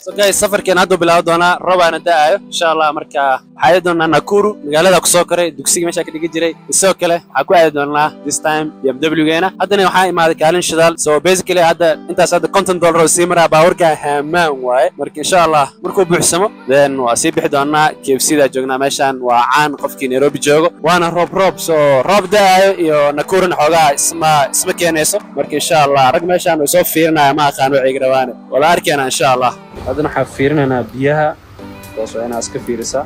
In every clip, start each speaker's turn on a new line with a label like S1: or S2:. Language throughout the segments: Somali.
S1: So guys, safarkeen hadda bilaabo doona roobana daayo insha Allah marka waxay doonaa Nakuru magaalada ku soo koray dugsiga meesha ka dhigi jiray isoo kale waxa ku aadi doonaa this time BMW-geena haddana waxa imaaday kaalin shidaal so basically hadda intaas hadda $50 oo sii maraa baawarka hamaan waaye marka insha Allah markuu buuxsamo then waa sii bixi doonaa KFC-da joognaa meeshan waa caan qofkii Nairobi joogo waana roob so roob daayo iyo Nakuru xoogaa isma keenayso marka insha Allah rag meeshan way soo fiirinaya ma aqaan wixii garawaane wala arkayna insha Allah هذا حفيرنا بيها بس أنا أسكت فيرسا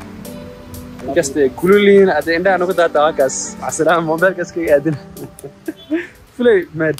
S1: كست كلولين هذا عندنا نقطة تواكس عسلام موبايل كسكي قاعدين فلي ماد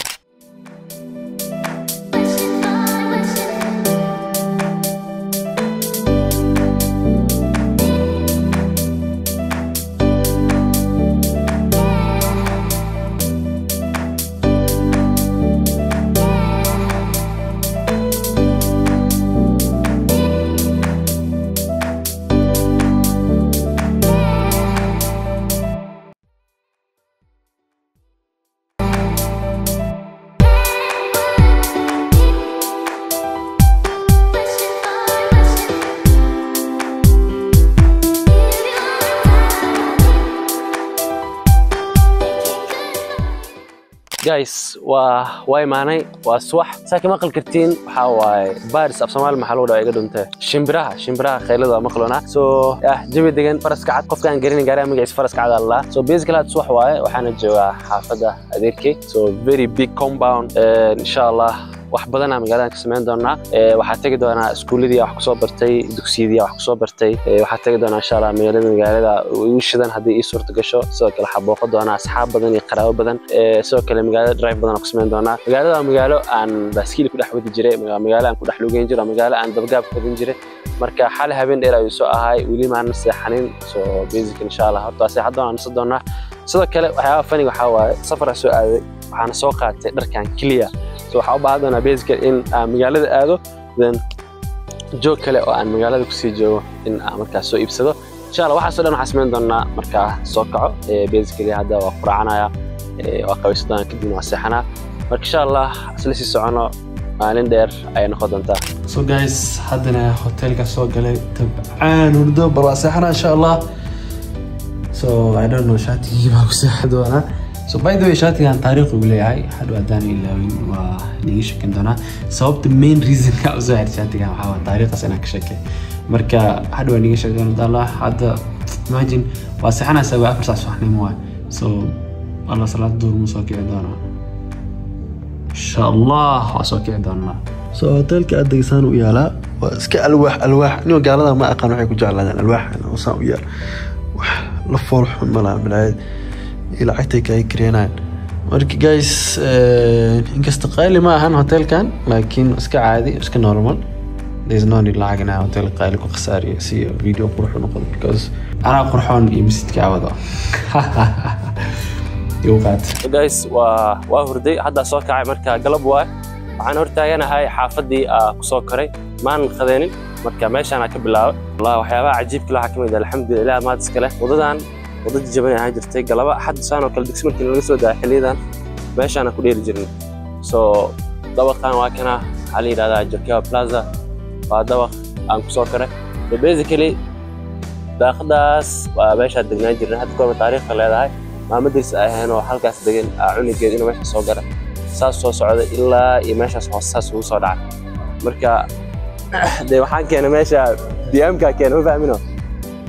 S1: guys waa imaanay waa subax saakin maqal kartiin waxa waay baaris af Soomaali maxaa loo dhaw iga dhuntay shimbiraha khaylada maqlona so jawi degan faraska cad qofka aan garin gaar magaciisa faraska cad Allah so basically subax waay waxaana joogaa xaafada adeerkay so very big compound insha Allah wax badan aan magaalada ka sameyn doonaa waxa tagi doonaa iskuuladii wax ku soo bartay dugsiyadii wax ku soo bartay waxa tagi doonaa insha Allah magaalada u shidan hadii ay suurto gasho sidoo kale xabooqo doonaa asxaab badan iyo qaraabo badan sidoo kale magaalada drive badan ku sameyn doonaa magaalada magaalo aan baaskiil ku dhex wadi jiray magaalo aan ku dhex lugeyn jiray magaalo aan dabgaab ku wadin jiray marka xal habeen dheer ay soo ahay wili ma naseexanin so basically insha Allah horta seexad doonaa sidoo kale waxa faniga waxa waaye safar soo aaday waxaan soo qaatay dharkan clear so waxa u baahdana basically in magaalada aado then joog kale oo aan magaalada ku sii joogo in aan markaas soo iibsado insha Allah waxa soo dhan waxaan sameyn doonaa marka soo kaco basically hadda waa quracanaya waa qabaysadaan kadib waa seexana marka insha Allah asla sii socono maalin dheer ay noqon doontaa so guys haddana hotelka soo galay tabcaan urdo barwa seexana insha Allah so I don't know shaatiga baa ku seexdoona so by the way shaatigan taariikh uu leeyahay hadda wadaan ilaawin waa nigish kan doona sababta main reason ka u soo shaatigan waxa waa taariikhas inaan ka sheekay marka hadda waa nigish doona Allah hadda imagine waa saxana 4 saac subaxnimo waa so Allah salaad duur soo kici doona insha Allah waa soo kici doona so hotelka adeegsan u yaala waa iska alwaax inuu gaalada ma aqaan waxay ku jeclaadaan alwaax oo saan u yaal wax la foolxun malaha bilaad إلى عتيك أي كرينان ورك جايز إنك استقالي ما أهان هوتيل كان لكن إسك عادي إسك نورمال there's no need لعجنا هوتيل قالي كو خساري سي فيديو قرحون وقل because أنا قرحون يمسيت كعوضة يوقات جايز وهردي حدا صوك عاي مركا قلب واي وعن هرتايانا هاي حافظي كسوكري ما نخذيني مركا ماشي أنا كبلاو والله وحيابا عجيب كلها حكمي الحمد لله ما تسكله وضدان wadada jabay aan jirtay galaba xad saan oo kala dugsi markii laga soo daa xiliidan meesha aan ku dheeri jirnay so dabaqan waa kana ali raada Jokia Plaza waa dabaq aan ku soo karay so basically daaqadaas waa meesha degnaa jirnay had koob taariikh leedahay maamadiis ahayn oo halkaas degan cunigeed inuu meesha soo garay saas soo socda ilaa iyo meeshaas hoosaas uu soo dhacay marka waxaan keenay meesha DMka keenay fahmino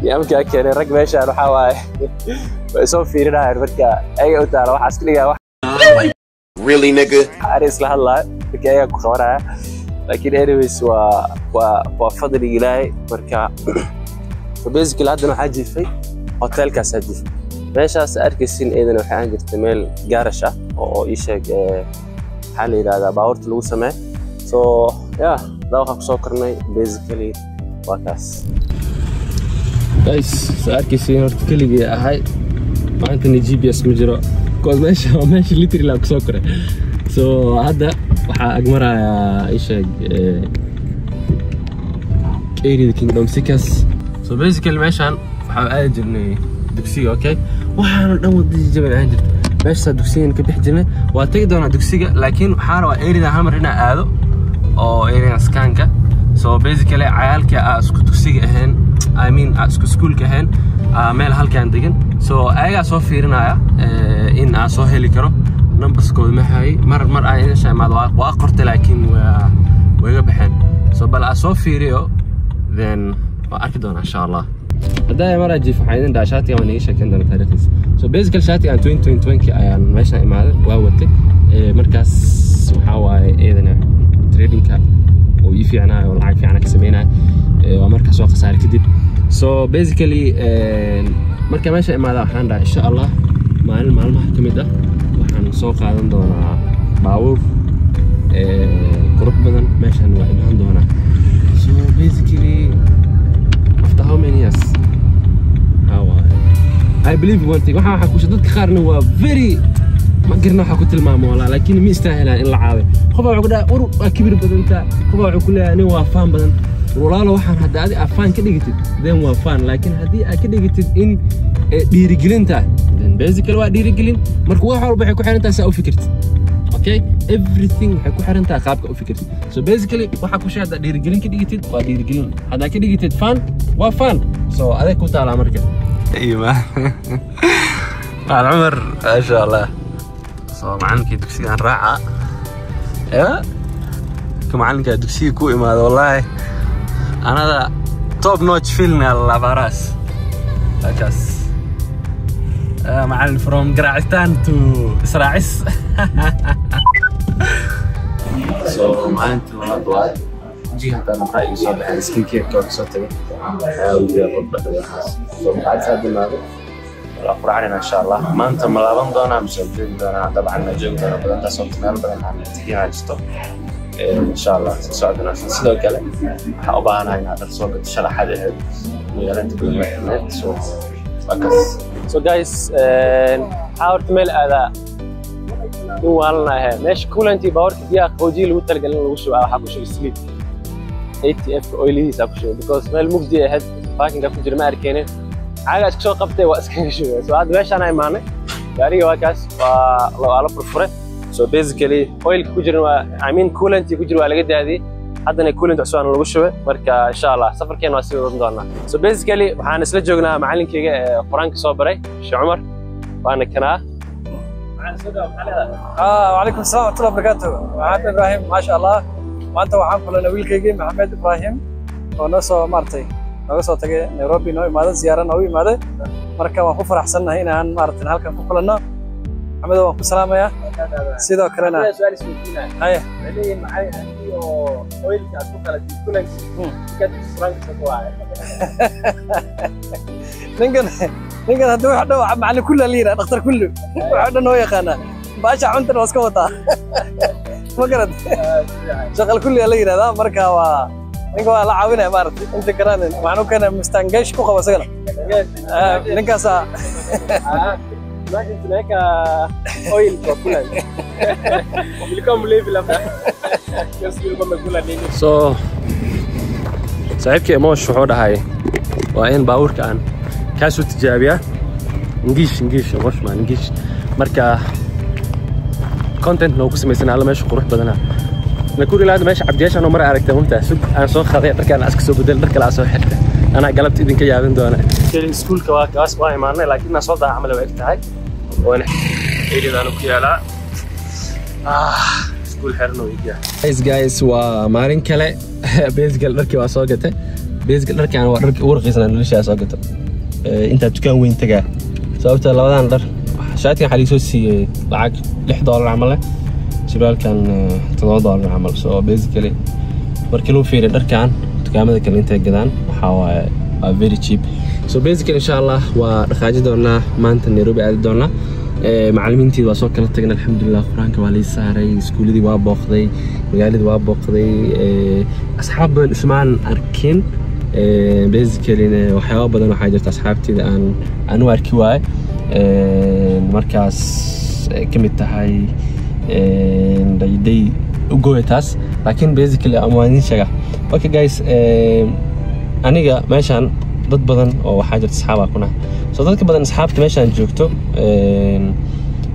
S1: يامك كان رق ماشي انا حواي سو فيرنا marka ay u taala waxa iskiliga wax really nigga aris la hadlaa kaya ku qabanaya laakiin anyways waa fadli ilaahay marka basically hadda waxa jifay hotelkaas hadii meeshaas arkaysin eedan waxa aan jirtay meel gaarash ah oo ii sheeg xal ilaada baawarta lagu sameey so dawaqa ku soo kornay basically waa kaas guys saarkiisii horta kaliya ahay maanta ni GPS ma jiro cause meesha literally la soo koray so hadda waxa agmaraya isheeg area Kingdom Seekers so basically meeshan waxa aad jirnay dugsiga okay waxaan dhan wadada jaban aan jirto meesha dugsiga ka bix jirnay waa tagi doona dugsiga laakiin waxa rabaa area hamar inaa aado oo area scanka so basically cayaalka isku dugsiga ahayn I mean isku schoolka ahayn meel halkaan degan so ayaga soo fiirinaya in aan soo heli karo numberskooda maxay mar ay inta imaado waa qortay laakiin way ga baxeen so bal aan soo fiiriyo then waa arki doona insha Allah hadaa mar ajiif waxaan daashati aan iga sheekan doona taariikhdiisa so basically shati aan 2020 ayaan meesha imaaday waa watay markaas waxa waaye eedana tradingka oo ii fiicnaa oo lacag fiican ka sameynaa waa markaas soo khasaar kadib so basically marka meesha imaada waxaan dhahay insha Allah maalmaha kamid ah waxaan soo qaadan doonaa baawur qurux badan meeshan waa imaan doonaa so basically after how many years I believe one thing waxa ku dadka qaarna waa very ma garna waxa ku tilmaamo wala laakiin ma istaahilaan in la caawiyo qof wuxuu ku dhahay waa kibir badanta qof wuxuu ku leeyahay waa faan badan walaalo waxaan hadda aad afaan ka dhigtid then waa faan laakiin hadii aad ka dhigtid in dhiirigelinta then basically waa dhiirigelin marka wax walba waxay ku xirantahay saa u fikirtid okay everything waxay ku xirantahay qaabka u fikirtid so basically waxa ku sheegada dhiirigelin ka dhigtid waa dhiirigelin hadda ka dhigtid faan waa faan so adeeg ku taala marka ايوه مع العمر ما شاء الله صار عنك دكسي عن راعة ايه كم عنك دكسي كوي ما والله انا ذا توب نوتش فيلم على باراس اكاس مع فروم قرعتان تو اسراعس سو معانا تو جهة أنا رأيي صار عن سكين كير كوك صوتي ودي أربع سو بعد هذا الماضي الأخبار علينا إن شاء الله ما أنت ملابن دونا مسجل دونا طبعا نجوم دونا بدنا تصوت مال بدنا عم تجي على الستوب إن شاء الله تساعدنا في سلو كلام حقبانا هنا هذا السوق تشرح هذا ويلا تقول معنا سو فكس so guys حاول تمل هذا والله ماشي كول أنت باورك دي أخوجي اللي وتلقى لنا وشو أو حكوا شو السليب ATF oilihiis ku shubo because meel mugdi ahayd parking ka jira ma arkeenin caaga isku soo qabtay waa iska shubo so aad meeshaan ay maanay gaariga waa kaas waa la furfuray so basically oil ku jira waa I mean coolant ku jira waa laga daadiyay haddana coolant cusub lagu shubay marka insha Allah safarkeena waa sii wadan doonaa so basically waxaan isla joognaa macallinkayga Quraanka soo baray Sheekh Umar waana kana
S2: وعليكم السلام ورحمة الله وبركاته محمد إبراهيم ما شاء الله maanta waxaan kulanay wiilkayga Maxamed Ibrahim oo noo soo martay naga soo tagay Nairobi noo imaado ziyaaro noo imaaday marka waan ku faraxsanahay inaan maartay halkan ku kulanno Maxamed waan ku salaamayaa sidoo kalena
S1: su'aal isweydiinaa haya leeyahay maxay antii oo oilka aad ku kala kulanki kad Quraanka soo waay
S2: ninkan haduu wax dhaw macallin kullu liira dhakhtar kullu wax dhan oo yaqaana baasha cuntan oo iska wataa مقرد شغل كل اللي يرادا marka waa ninka waa la caawinay maartay inta karaan waxaan kana mustangash ku qabo sagala ninkaas
S1: laakiin tunaka oil ko kulan bilkom level afta yasir ma kulan so saaxiibkii Moosh wuxuu dhahay waa in baawurka aan ka soo tijaabiya ingiish Moosh ma ingiish marka content لو كسمة سنة على ماشي قروح بدنا نقول لهذا ماشي عبديش أنا مرة عرفته ممتاز سوق أنا صار خذيت ركان أسكت سوق بدل ركلا أسوي حتى أنا قلبت إذن كي عندو أنا كل سكول كواك أسمع معنا لكن نصوت عمله وقت هاي وأنا إيدي ذا نكيا لا سكول حرنو يجي guys ومارين كلا بيز قال ركي واسوقته بيز قال ركي أنا ورقيسنا ليش أسوقته أنت تكون وين تجا سويت لوضع نظر شاتي حليسو سي لعق $6 عمله شبال كان $7 عمل so basically markii loo fiiriyo dharkan dukaamada kale inta gadaan waxa waa very cheap so basically insha Allah waa dhaqaaji doonaa maanta Nairobi aad doonaa macallimiintii waa soo kala tagnay alxamdulillah Quraanka waa la saaray iskuuladii waa booqday magaaladii waa booqday asxaab badan ismaan arkin basically waxyaabo badan waxa jirta asxaabtida aan u arki waay markaas kamid tahay day ugoytaas laakiin basically amaanin shaga okay guys aniga meeshan dad badan oo waxa jirta asxaab kuna so dadka badan asxaabta meeshan joogto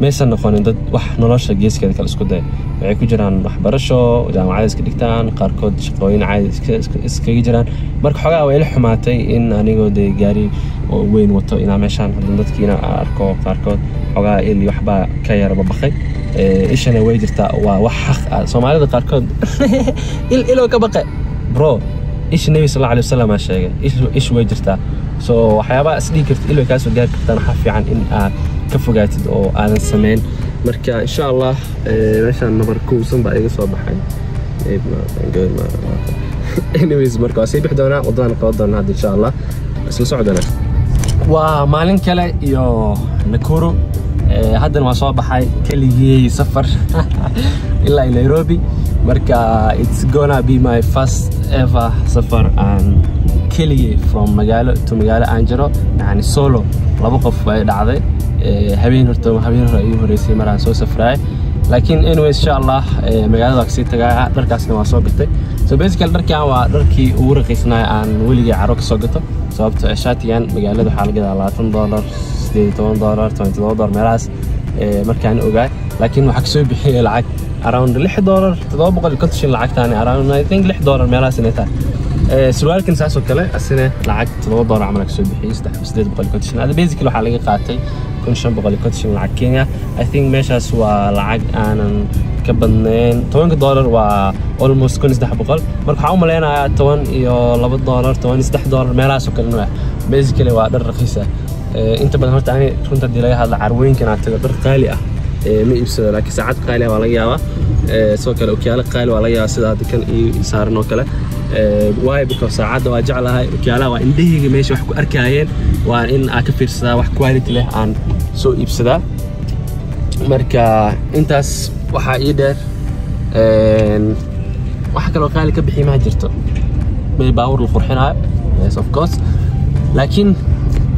S1: maysan noqonin dad wax nolosha geeskeeda kala isku day waxay ku jiraan waxbarasho jaamacad iska dhigtaan qaarkood shaqooyin caadi iskaga jiraan marka xogaa way la xumaatay in anigoo de gaari oo weyn wato inaa meeshaan hadan dadkiina arko qaarkood xogaa ili waxbaa ka yara babaqay ishana way jirtaa waa wax xaq ah Soomaalida qaarkood ilo ka baqay bro ish nabi sallallahu alayhi wasallam sheegay ish way jirtaa so waxyaaba isdhigi kartid ilo ka soo gaar kartaan waxa fiican in aad ka fogaatid oo aadan sameyn marka insha Allah meeshaan number 2 san baa iga soo baxay anyways marka waa sii bixi doonaa wadaan qod doonaa insha Allah isla socdana waa maalin kale iyo Nakuru haddana waa soo baxay keligii safar ilaa Nairobi marka it's gonna be my first ever safar and keligii from magaalo to magaalo aan jiro yani solo laba qof way dhacday habeen hore ayuu horeysay maraan soo safray laakiin anyways insha Allah magaalada waa kasii tagay dharkaasna waa soo gatay so basically dharkan waa dharkii ugu raqiisnaa aan weligii caro ka soo gato sababtoo shaatigan magaalada waxaa laga gadaa $18 $27 meelahaas markaan ogaay laakiin waxa soo bixiyay lacag around $6 750 lacagtaani around I think $6 meelahaas inay tahay surwaalkan saas oo kale asina lacag $7 camal ka soo bixiyay 850 hada basically waxa laga qaatay 550 lacag Kenya I think meeshaas waa lacag aanan ka badnayn $10 waa almost 300 marka waxa u maleynayaa $10 iyo $2 meelahaas oo kale basically waa dhar raqiis ah inta badan horta ani runta dilaga hadla carwooyinkan aad tago dhar qaali ah ma iibsado laakiin saacad qaali ah waa laga yaabaa soo kale okiyaalo qaali waa laga yaabaa sida dadkan iyo saaran oo kale why because saacada waa jeclahay okiyaalaha waa indhahayga meesha wax ku arkayeen waa in aan ka fiirsadaa wax quality leh aan soo iibsadaa marka intaas waxa ii dheer waxa kale oo qaali ka bixi ma jirto bay baawur la qurxinayo yes of course laakiin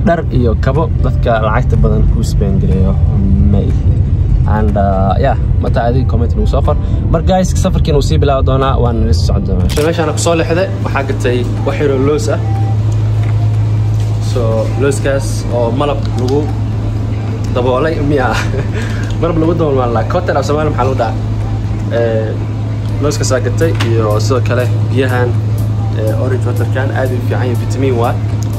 S1: dar iyo kabo dadka lacagta badan ku spend gareeyo may and yeah mata adi comment lagu soo qor mar guys safarkiina uu sii bilaaw doonaa waan la socdonaa meeshaan ku soo leexday waxa gatay wax yar oo loos ah so looskaas oo malab lagu daboolay miya malab lagu daboolay la kotar Soomaali maxaa lagu dhaca looskaas gatay iyo sidoo kale biyahan orange water kan aad u fiican yahay vitamin waa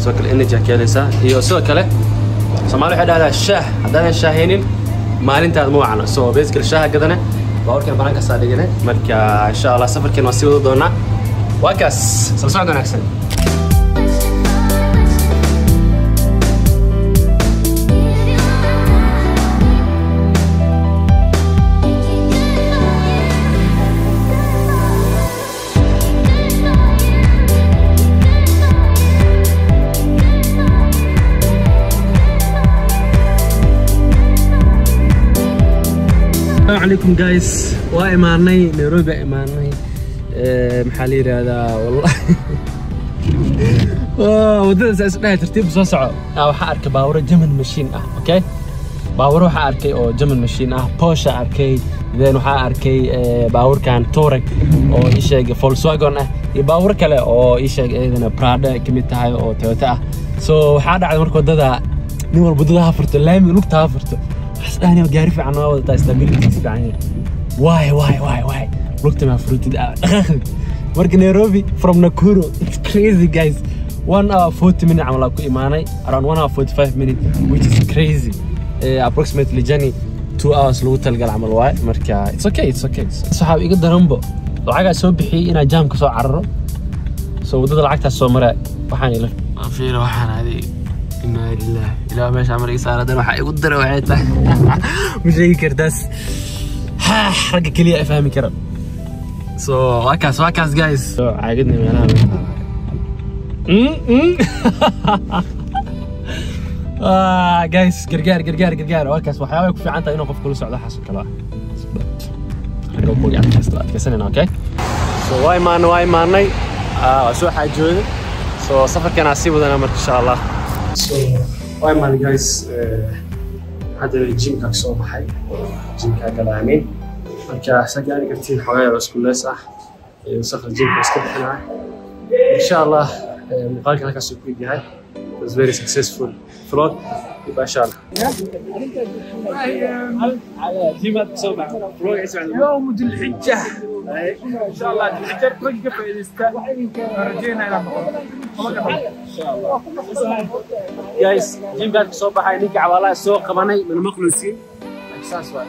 S1: soo kale energy keenaysa iyo soo kale Soomaali waxa dhahaa shaah hadaan shaaheenin maalintaad ma wacno soo basically shaah gadana baarkan banaanka saadhigana marka insha Allah safarkeen waa sii wada doonaa waa kaas soo socod wanaagsan السلام عليكم جايز وإيماني نيروبي إيماني محلي هذا والله ودرس أسمع ترتيب صعب أو حارك باورة جمن ماشين أوكي باورة حاركي أو جمن ماشين بوشة أركي ذن حاركي باور كان تورك أو إيش فولكسواجن باور كله أو إيش إذا برادا كميتها أو تويوتا سو حدا على مركو ده نور بدها فرت اللام يلوك تافرته أنا وقارف عن هذا تستابيليتي يعني واي وقت ما فروتي مرق نيروبي from Nakuru it's crazy guys 1 hour 40 minutes عمل أكو إيماني around 1 hour 45 minutes which is crazy approximately جاني 2 hours لو تلقى العمل واي مركا it's okay صحاب يقدر رمبو العقا سو بحي إنا جام كسو عرّو سو ضد العقتها سو مراء وحاني لك أفير وحان هذه إنا لله إلا ماشي عمر إيسارة دان وحا يقدر وعيته مش أي كرداس رقا كليا إفهامي كرم سو واكاس جايز سو عاقدني من أنا جايز قرقار واكاس وحياوي في عنتا إنو قف كل سعودة حاسو كلا رقا وقوق يعني كسنين أوكي سو واي ماني وسو حاجوني سو سفر كان عسيب ودانا مرك إن شاء الله So, why man guys هذا الجيم كاكسو بحي جيم كاكلامين marka sagaan gartiin xogaa isku leesax ee safar jimka iska bixinaa insha Allah muuqaalkan halkaas ku yahay was very successful vlog ما شاء الله.
S3: يوم ذي الحجة إن شاء الله ذي الحجة توقف رجينا إلى إن شاء الله.
S1: جايز جيم بارك صوب هاي نيجي على السوق كمان من المخلوصين. إن شاء الله.